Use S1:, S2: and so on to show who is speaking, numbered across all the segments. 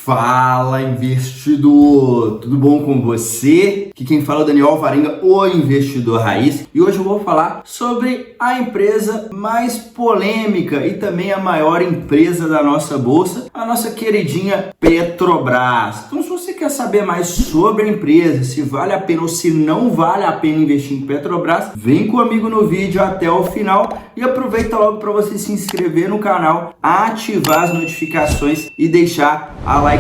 S1: Fala, investidor! Tudo bom com você? Aqui quem fala é o Daniel Alvarenga, o investidor raiz, e hoje eu vou falar sobre a empresa mais polêmica e também a maior empresa da nossa bolsa, a nossa queridinha Petrobras. Então, se você quer saber mais sobre a empresa, se vale a pena ou se não vale a pena investir em Petrobras, vem comigo no vídeo até o final e aproveita logo para você se inscrever no canal, ativar as notificações e deixar a likezinha.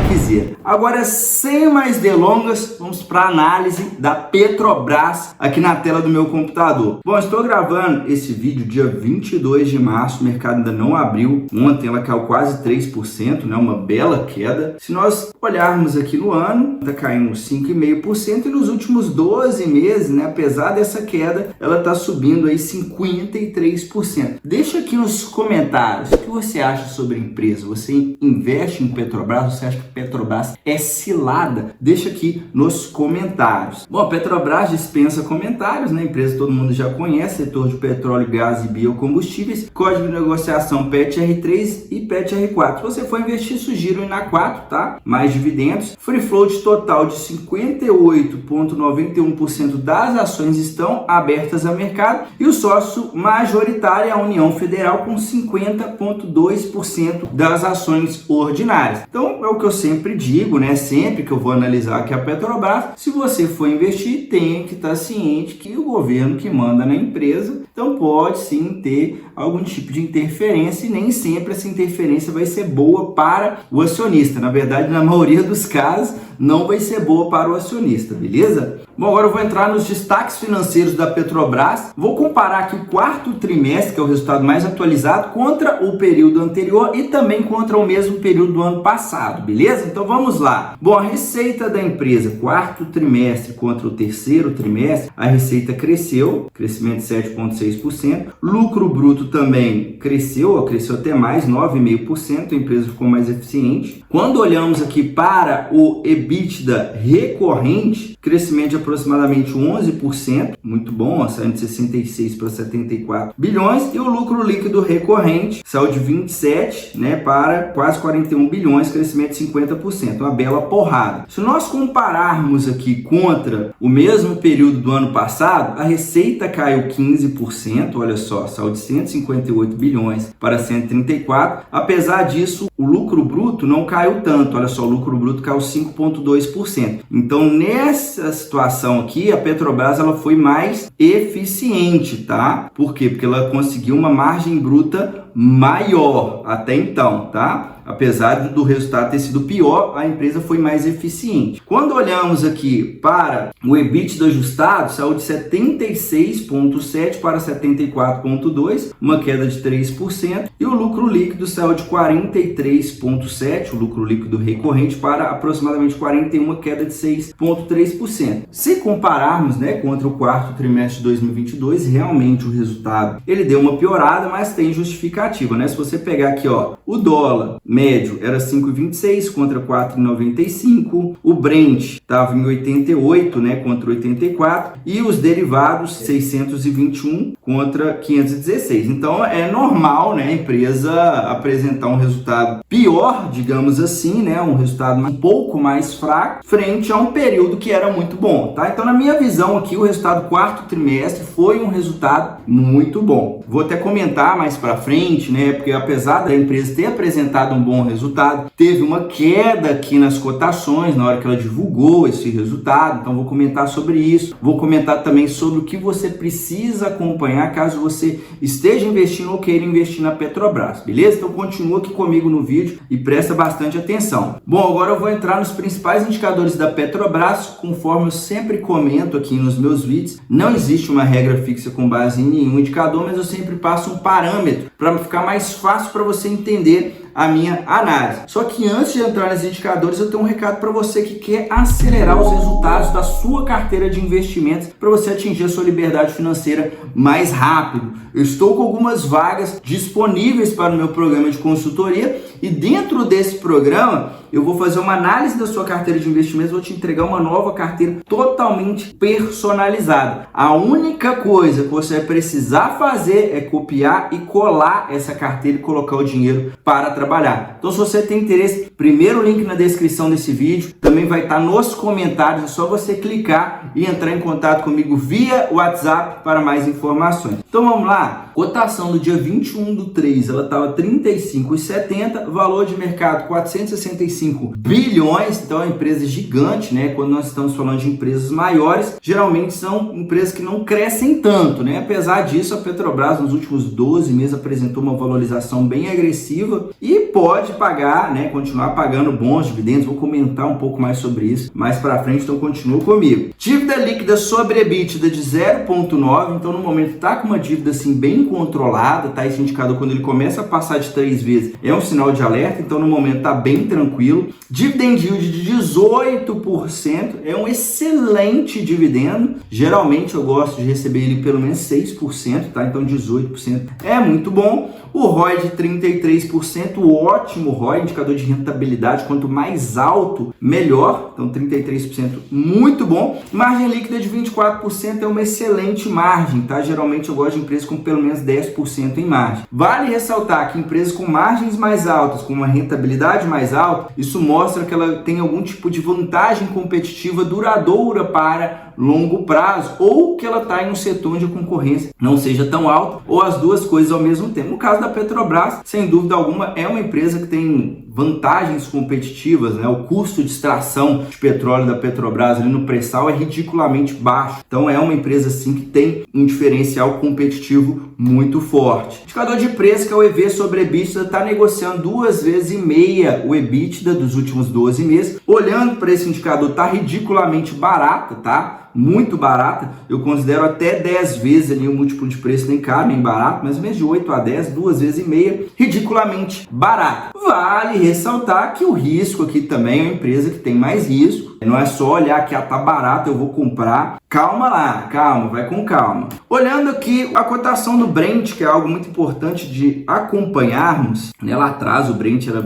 S1: Agora, sem mais delongas, vamos para a análise da Petrobras aqui na tela do meu computador. Bom, estou gravando esse vídeo dia 22 de março, o mercado ainda não abriu. Ontem ela caiu quase 3%, né? Uma bela queda. Se nós olharmos aqui no ano, está caindo 5,5% e nos últimos 12 meses, né? Apesar dessa queda, ela está subindo aí 53%. Deixa aqui nos comentários o que você acha sobre a empresa. Você investe em Petrobras? Você acha que Petrobras é cilada? Deixa aqui nos comentários. Bom, a Petrobras dispensa comentários, né? A empresa todo mundo já conhece, setor de petróleo, gás e biocombustíveis, código de negociação PET-R3 e PET-R4. Se você for investir, sugiro ir na 4, tá? Mais dividendos. Free float total de 58,91% das ações estão abertas ao mercado e o sócio majoritário é a União Federal com 50,2% das ações ordinárias. Então, é o que eu sempre digo, né? Sempre que eu vou analisar aqui a Petrobras, se você for investir, tem que estar ciente que o governo que manda na empresa, então pode sim ter algum tipo de interferência e nem sempre essa interferência vai ser boa para o acionista. Na verdade, na maioria dos casos, não vai ser boa para o acionista, beleza? Bom, agora eu vou entrar nos destaques financeiros da Petrobras. Vou comparar aqui o quarto trimestre, que é o resultado mais atualizado, contra o período anterior e também contra o mesmo período do ano passado, beleza? Então vamos lá. Bom, a receita da empresa, quarto trimestre contra o terceiro trimestre, a receita cresceu, crescimento de 7,6%. Lucro bruto também cresceu até mais, 9,5%, a empresa ficou mais eficiente. Quando olhamos aqui para o EBITDA recorrente, crescimento de aproximadamente 11%, muito bom, saindo de 66 para 74 bilhões, e o lucro líquido recorrente saiu de 27, né, para quase 41 bilhões, crescimento de 50%, uma bela porrada. Se nós compararmos aqui contra o mesmo período do ano passado, a receita caiu 15%, olha só, saiu de 158 bilhões para 134, apesar disso, o lucro bruto não caiu tanto, olha só, o lucro bruto caiu 5,2%. Então, nessa situação aqui, a Petrobras ela foi mais eficiente, tá? Por quê? Porque ela conseguiu uma margem bruta maior até então, tá? Apesar do resultado ter sido pior, a empresa foi mais eficiente. Quando olhamos aqui para o EBITDA ajustado, saiu de 76,7 para 74,2, uma queda de 3%, e o lucro líquido saiu de 43,7, o lucro líquido recorrente, para aproximadamente 41, uma queda de 6,3%. Se compararmos, né, contra o quarto trimestre de 2022, realmente o resultado ele deu uma piorada, mas tem justificativa, né? Se você pegar aqui, ó, o dólar médio era 5,26 contra 4,95, o Brent estava em 88, né, contra 84, e os derivados 621 contra 516. Então é normal, né, a empresa apresentar um resultado pior, digamos assim, né, um resultado um pouco mais fraco frente a um período que era muito bom, tá? Então, na minha visão aqui, o resultado do quarto trimestre foi um resultado muito bom. Vou até comentar mais para frente, né, porque apesar da empresa ter apresentado um bom resultado, teve uma queda aqui nas cotações na hora que ela divulgou esse resultado, então vou comentar sobre isso. Vou comentar também sobre o que você precisa acompanhar caso você esteja investindo ou queira investir na Petrobras, beleza? Então continua aqui comigo no vídeo e presta bastante atenção. Bom, agora eu vou entrar nos principais indicadores da Petrobras, conforme eu sempre comento aqui nos meus vídeos. Não existe uma regra fixa com base em nenhum indicador, mas eu sempre passo um parâmetro para ficar mais fácil para você entender a minha análise. Só que antes de entrar nos indicadores, eu tenho um recado para você que quer acelerar os resultados da sua carteira de investimentos para você atingir a sua liberdade financeira mais rápido. Eu estou com algumas vagas disponíveis para o meu programa de consultoria e dentro desse programa eu vou fazer uma análise da sua carteira de investimentos, vou te entregar uma nova carteira totalmente personalizada. A única coisa que você vai precisar fazer é copiar e colar essa carteira e colocar o dinheiro para trabalhar trabalhar. Então, se você tem interesse, primeiro link na descrição desse vídeo, também vai estar nos comentários, é só você clicar e entrar em contato comigo via WhatsApp para mais informações. Então vamos lá, cotação do dia 21/3, ela estava 35,70, valor de mercado 465 bilhões, então é uma empresa gigante, né? Quando nós estamos falando de empresas maiores, geralmente são empresas que não crescem tanto, né? Apesar disso, a Petrobras nos últimos 12 meses apresentou uma valorização bem agressiva e pode pagar, né? Continuar pagando bons dividendos. Vou comentar um pouco mais sobre isso mais para frente, então continua comigo. Dívida líquida sobre EBITDA de 0,9, então no momento está com uma dívida assim bem controlada, tá? Esse indicador, quando ele começa a passar de 3 vezes, é um sinal de alerta, então no momento está bem tranquilo. Dividend yield de 18%, é um excelente dividendo. Geralmente eu gosto de receber ele pelo menos 6%, tá? Então 18% é muito bom. O ROI de 33%, ótimo ROI, indicador de rentabilidade, quanto mais alto, melhor. Então 33%, muito bom. Margem líquida de 24% é uma excelente margem, tá? Geralmente eu gosto de empresas com pelo menos 10% em margem. Vale ressaltar que empresas com margens mais altas, com uma rentabilidade mais alta, isso mostra que ela tem algum tipo de vantagem competitiva duradoura para longo prazo, ou que ela está em um setor onde a concorrência não seja tão alta, ou as duas coisas ao mesmo tempo. No caso da Petrobras, sem dúvida alguma, é uma empresa que tem vantagens competitivas, né? O custo de extração de petróleo da Petrobras ali no pré-sal é ridiculamente baixo. Então é uma empresa assim que tem um diferencial competitivo muito forte. Indicador de preço, que é o EV sobre EBITDA, está negociando 2,5 vezes o EBITDA dos últimos 12 meses. Olhando para esse indicador, está ridiculamente barata, tá? Muito barata. Eu considero até 10 vezes ali o múltiplo de preço, nem caro, nem barato, mas mesmo de 8 a 10, 2,5 vezes, ridiculamente barato. Vale ressaltar que o risco aqui também é uma empresa que tem mais risco. Não é só olhar que tá barato, eu vou comprar. Calma lá, calma, vai com calma. Olhando aqui a cotação do Brent, que é algo muito importante de acompanharmos, né? Lá atrás o Brent era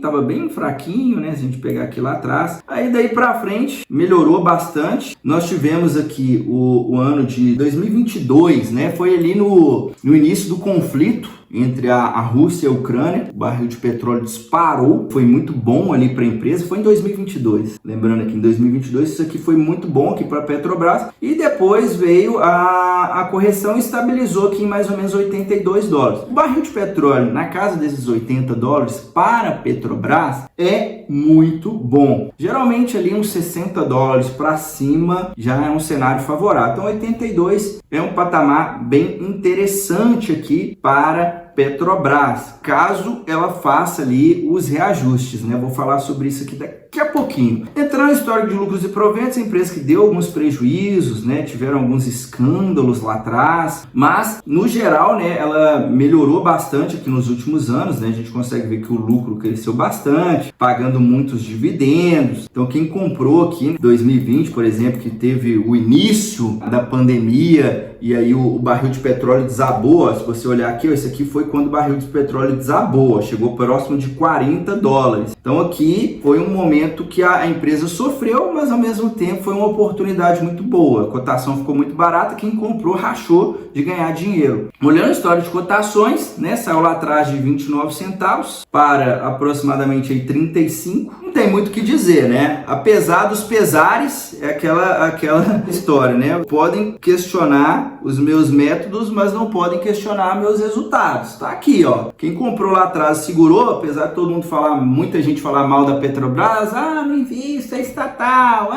S1: tava bem fraquinho, né? Se a gente pegar aqui lá atrás. Aí daí pra frente melhorou bastante. Nós tivemos aqui o ano de 2022, né? Foi ali no início do conflito entre a Rússia e a Ucrânia. O barril de petróleo disparou, foi muito bom ali para a empresa. Foi em 2022, lembrando aqui, em 2022 isso aqui foi muito bom aqui para a Petrobras, e depois veio a correção e estabilizou aqui em mais ou menos $82. O barril de petróleo na casa desses $80 para a Petrobras é muito bom. Geralmente ali uns $60 para cima já é um cenário favorável. Então 82 é um patamar bem interessante aqui para Petrobras, caso ela faça ali os reajustes, né? Vou falar sobre isso aqui daqui a pouquinho. Entrando no histórico de lucros e proventos, a empresa que deu alguns prejuízos, né? Tiveram alguns escândalos lá atrás, mas no geral, né, ela melhorou bastante aqui nos últimos anos, né? A gente consegue ver que o lucro cresceu bastante, pagando muitos dividendos. Então quem comprou aqui em 2020, por exemplo, que teve o início da pandemia e aí o barril de petróleo desabou, ó, se você olhar aqui, ó, esse aqui foi quando o barril de petróleo desabou, chegou próximo de $40. Então aqui foi um momento que a empresa sofreu, mas ao mesmo tempo foi uma oportunidade muito boa. A cotação ficou muito barata, quem comprou rachou de ganhar dinheiro. Olhando a história de cotações, né, saiu lá atrás de 29 centavos para aproximadamente aí 35. Não tem muito o que dizer, né? Apesar dos pesares, é aquela história, né? Podem questionar os meus métodos, mas não podem questionar meus resultados. Tá aqui, ó. Quem comprou lá atrás segurou, apesar de todo mundo falar, muita gente falar mal da Petrobras, não invista, é estatal,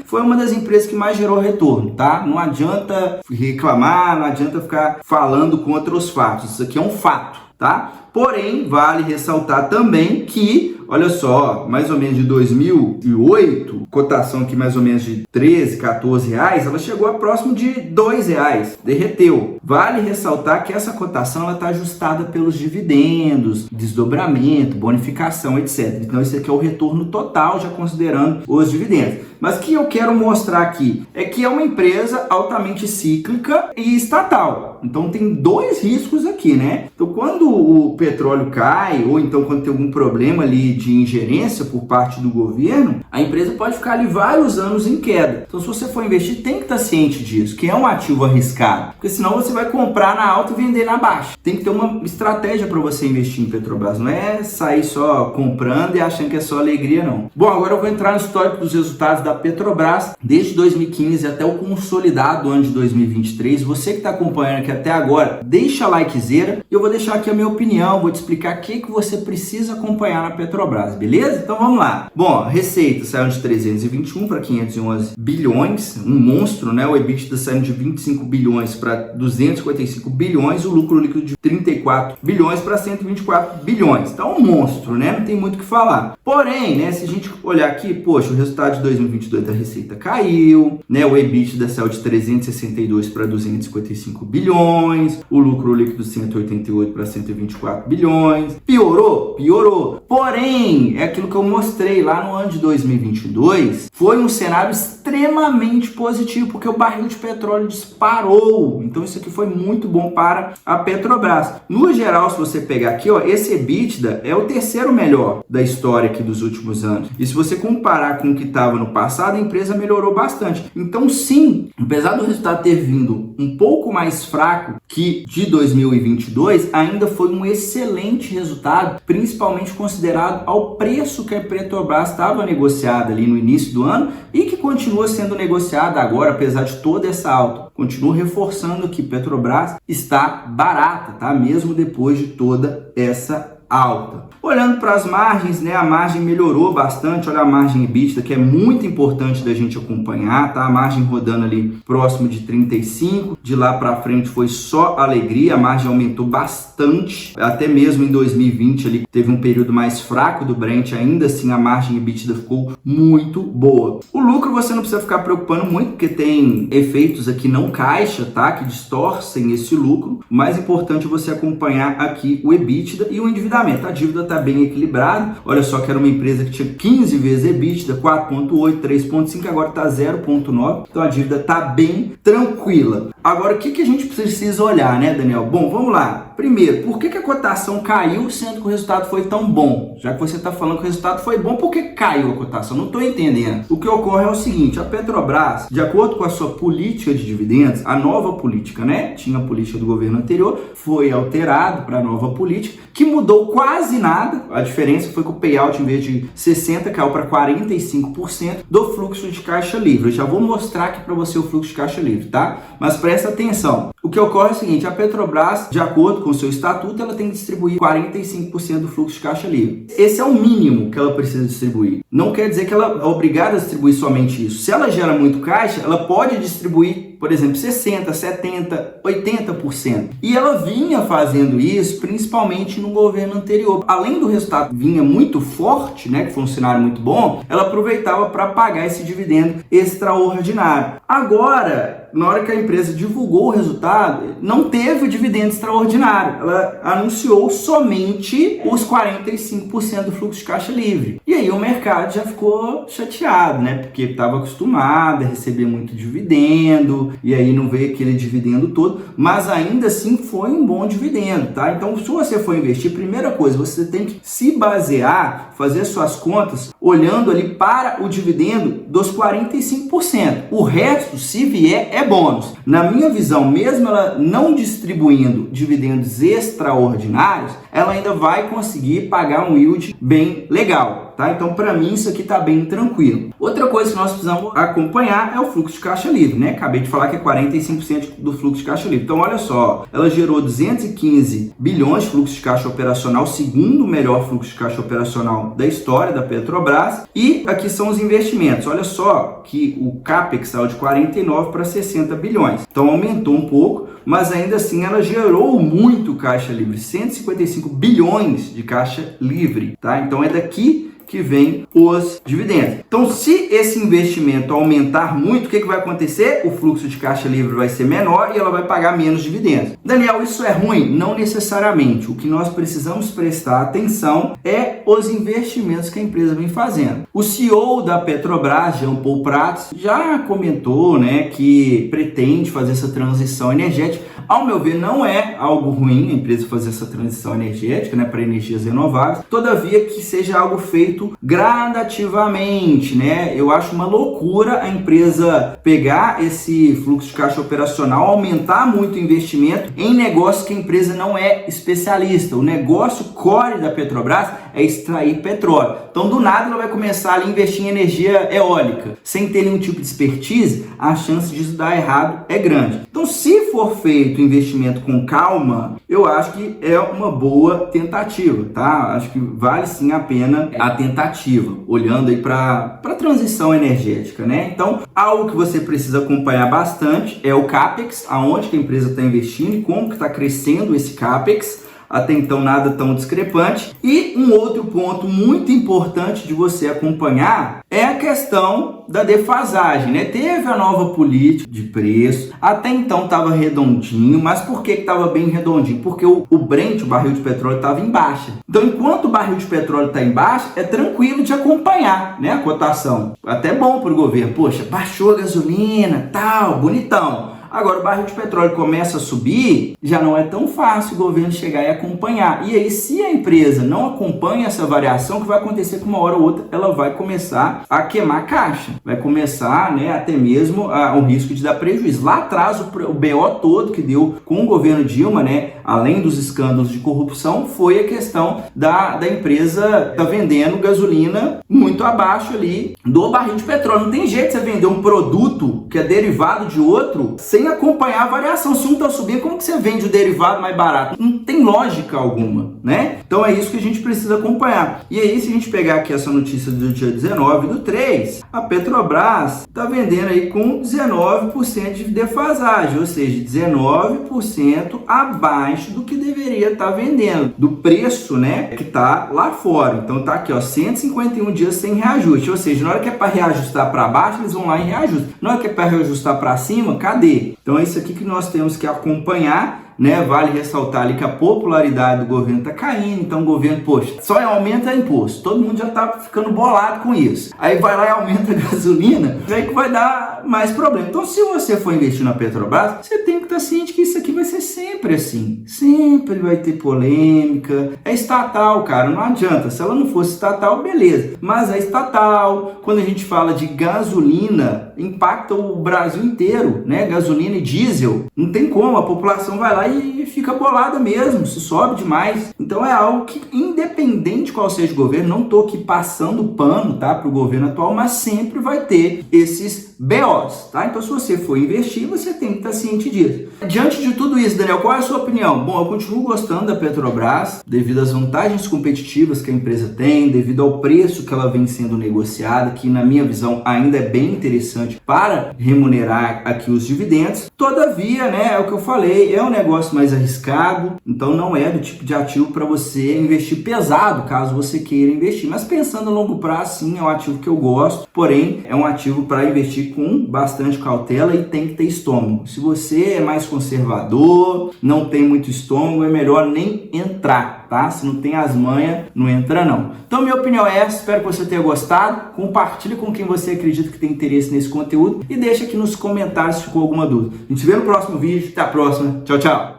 S1: foi uma das empresas que mais gerou retorno, tá? Não adianta reclamar, não adianta ficar falando contra os fatos. Isso aqui é um fato, tá? Porém, vale ressaltar também que, olha só, mais ou menos de 2008, cotação aqui mais ou menos de 13, 14 reais, ela chegou a próximo de 2 reais, derreteu. Vale ressaltar que essa cotação está ajustada pelos dividendos, desdobramento, bonificação, etc. Então, esse aqui é o retorno total, já considerando os dividendos. Mas o que eu quero mostrar aqui é que é uma empresa altamente cíclica e estatal. Então, tem dois riscos aqui, né? Então, quando o petróleo cai, ou então quando tem algum problema ali de ingerência por parte do governo, a empresa pode ficar ali vários anos em queda. Então, se você for investir, tem que estar ciente disso, que é um ativo arriscado, porque senão você vai comprar na alta e vender na baixa. Tem que ter uma estratégia para você investir em Petrobras. Não é sair só comprando e achando que é só alegria, não. Bom, agora eu vou entrar no histórico dos resultados da Petrobras desde 2015 até o consolidado ano de 2023. Você que está acompanhando aqui até agora, deixa likezeira. Eu vou deixar aqui a minha opinião, vou te explicar o que você precisa acompanhar na Petrobras, beleza? Então vamos lá. Bom, a receita saiu de 321 para 511 bilhões, um monstro, né? O EBITDA saiu de 25 bilhões para 255 bilhões, o lucro líquido de 34 bilhões para 124 bilhões. Então, um monstro, né? Não tem muito o que falar. Porém, né, se a gente olhar aqui, poxa, o resultado de 2022 da receita caiu, né? O EBITDA saiu de 362 para 255 bilhões, o lucro líquido de 188 para 124 bilhões. Piorou? Piorou. Porém, é aquilo que eu mostrei lá no ano de 2022, foi um cenário extremamente positivo, porque o barril de petróleo disparou. Então isso aqui foi muito bom para a Petrobras. No geral, se você pegar aqui, ó, esse EBITDA é o terceiro melhor da história aqui dos últimos anos. E se você comparar com o que estava no passado, a empresa melhorou bastante. Então sim, apesar do resultado ter vindo um pouco mais fraco que de 2022, ainda foi um excelente resultado, principalmente considerado ao preço que a Petrobras estava negociada ali no início do ano e que continua sendo negociada agora, apesar de toda essa alta. Continuo reforçando que Petrobras está barata, tá? Mesmo depois de toda essa alta. Olhando para as margens, né, a margem melhorou bastante. Olha a margem EBITDA, que é muito importante da gente acompanhar, tá? A margem rodando ali próximo de 35, de lá para frente foi só alegria, a margem aumentou bastante, até mesmo em 2020 ali teve um período mais fraco do Brent, ainda assim a margem EBITDA ficou muito boa. O lucro você não precisa ficar preocupando muito, porque tem efeitos aqui não caixa, tá? Que distorcem esse lucro. O mais importante é você acompanhar aqui o EBITDA e o endividamento. A dívida está bem equilibrada. Olha só que era uma empresa que tinha 15 vezes EBITDA, 4,8, 3,5, agora está 0,9. Então a dívida está bem tranquila. Agora, o que a gente precisa olhar, né, Daniel? Bom, vamos lá. Primeiro, por que a cotação caiu sendo que o resultado foi tão bom? Já que você está falando que o resultado foi bom, por que caiu a cotação? Não estou entendendo. O que ocorre é o seguinte, a Petrobras, de acordo com a sua política de dividendos, a nova política, né? Tinha a política do governo anterior, foi alterado para a nova política, que mudou quase nada. A diferença foi que o payout, em vez de 60%, caiu para 45% do fluxo de caixa livre. Eu já vou mostrar aqui para você o fluxo de caixa livre, tá? Mas presta atenção. O que ocorre é o seguinte, a Petrobras, de acordo com o seu estatuto, ela tem que distribuir 45% do fluxo de caixa livre. Esse é o mínimo que ela precisa distribuir. Não quer dizer que ela é obrigada a distribuir somente isso. Se ela gera muito caixa, ela pode distribuir, por exemplo, 60%, 70%, 80%. E ela vinha fazendo isso principalmente no governo anterior. Além do resultado vinha muito forte, né, que foi um cenário muito bom, ela aproveitava para pagar esse dividendo extraordinário. Agora, na hora que a empresa divulgou o resultado, não teve o dividendo extraordinário. Ela anunciou somente os 45% do fluxo de caixa livre. E aí o mercado já ficou chateado, né? Porque estava acostumado a receber muito dividendo, e aí não veio aquele dividendo todo, mas ainda assim foi um bom dividendo, tá? Então, se você for investir, primeira coisa, você tem que se basear, fazer suas contas, olhando ali para o dividendo dos 45%. O resto, se vier, é bônus. Na minha visão, mesmo ela não distribuindo dividendos extraordinários, ela ainda vai conseguir pagar um yield bem legal, tá? Então, para mim, isso aqui tá bem tranquilo. Outra coisa que nós precisamos acompanhar é o fluxo de caixa livre, né? Acabei de falar que é 45% do fluxo de caixa livre. Então, olha só, ela gerou 215 bilhões de fluxo de caixa operacional, segundo melhor fluxo de caixa operacional da história da Petrobras. E aqui são os investimentos. Olha só que o CAPEX saiu de 49 para 60 bilhões. Então, aumentou um pouco, mas ainda assim ela gerou muito caixa livre, 155 bilhões de caixa livre, tá? Então, é daqui que vem os dividendos. Então, se esse investimento aumentar muito, o que vai acontecer? O fluxo de caixa livre vai ser menor e ela vai pagar menos dividendos. Daniel, isso é ruim? Não necessariamente. O que nós precisamos prestar atenção é os investimentos que a empresa vem fazendo. O CEO da Petrobras, Jean Paul Prats, já comentou, né, que pretende fazer essa transição energética, Ao meu ver, não é algo ruim a empresa fazer essa transição energética, né, para energias renováveis, todavia que seja algo feito gradativamente, né? Eu acho uma loucura a empresa pegar esse fluxo de caixa operacional, aumentar muito o investimento em negócios que a empresa não é especialista. O negócio core da Petrobras é extrair petróleo. Então, do nada, ela vai começar a investir em energia eólica, sem ter nenhum tipo de expertise, a chance disso dar errado é grande. Então, se for feito investimento com calma, eu acho que é uma boa tentativa, tá? Acho que vale sim a pena a tentativa, olhando aí para a transição energética, né? Então, algo que você precisa acompanhar bastante é o CAPEX, aonde que a empresa está investindo e como que está crescendo esse CAPEX. Até então nada tão discrepante. E um outro ponto muito importante de você acompanhar é a questão da defasagem, né? Teve a nova política de preço, até então estava redondinho, mas por que estava bem redondinho? Porque o Brent, o barril de petróleo, estava em baixa. Então, enquanto o barril de petróleo está em baixa, é tranquilo de acompanhar, né, a cotação. Até bom para o governo. Poxa, baixou a gasolina, tal, bonitão. Agora, o barril de petróleo começa a subir, já não é tão fácil o governo chegar e acompanhar. E aí, se a empresa não acompanha essa variação, o que vai acontecer que uma hora ou outra ela vai começar a queimar caixa. Vai começar, né, até mesmo o risco de dar prejuízo. Lá atrás, o BO todo que deu com o governo Dilma, né, além dos escândalos de corrupção, foi a questão da empresa tá vendendo gasolina muito abaixo ali do barril de petróleo. Não tem jeito de você vender um produto que é derivado de outro sem acompanhar a variação. Se um está subindo, como que você vende o derivado mais barato? Não tem lógica alguma, né? Então é isso que a gente precisa acompanhar. E aí, se a gente pegar aqui essa notícia do dia 19/3, a Petrobras está vendendo aí com 19% de defasagem, ou seja, 19% abaixo do que deveria estar vendendo, do preço, né, que está lá fora. Então tá aqui, ó, 151 dias sem reajuste, ou seja, na hora que é para reajustar para baixo, eles vão lá e reajustam. Na hora que é para reajustar para cima, cadê? Então é isso aqui que nós temos que acompanhar, né? Vale ressaltar ali que a popularidade do governo está caindo, então o governo, poxa, só aumenta imposto, todo mundo já está ficando bolado com isso. Aí vai lá e aumenta a gasolina, aí que vai dar mais problema. Então, se você for investir na Petrobras, você tem que estar ciente que isso aqui vai ser sempre assim, sempre vai ter polêmica. É estatal, cara, não adianta. Se ela não fosse estatal, beleza, mas é estatal. Quando a gente fala de gasolina, impacta o Brasil inteiro, né? Gasolina e diesel, não tem como, a população vai lá e fica bolada mesmo, se sobe demais. Então é algo que, independente qual seja o governo, não tô aqui passando pano, tá, para o governo atual, mas sempre vai ter esses BOs, tá? Então, se você for investir, você tem que estar ciente disso. Diante de tudo isso, Daniel, qual é a sua opinião? Bom, eu continuo gostando da Petrobras, devido às vantagens competitivas que a empresa tem, devido ao preço que ela vem sendo negociada, que na minha visão ainda é bem interessante para remunerar aqui os dividendos. Todavia, né, é o que eu falei, é um negócio mais arriscado, então não é do tipo de ativo para você investir pesado, caso você queira investir. Mas pensando a longo prazo, sim, é um ativo que eu gosto, porém é um ativo para investir com bastante cautela e tem que ter estômago. Se você é mais conservador, não tem muito estômago, é melhor nem entrar, tá? Se não tem as manhas, não entra não. Então minha opinião é essa, espero que você tenha gostado, compartilhe com quem você acredita que tem interesse nesse conteúdo e deixa aqui nos comentários se ficou alguma dúvida. A gente se vê no próximo vídeo, até a próxima, tchau, tchau!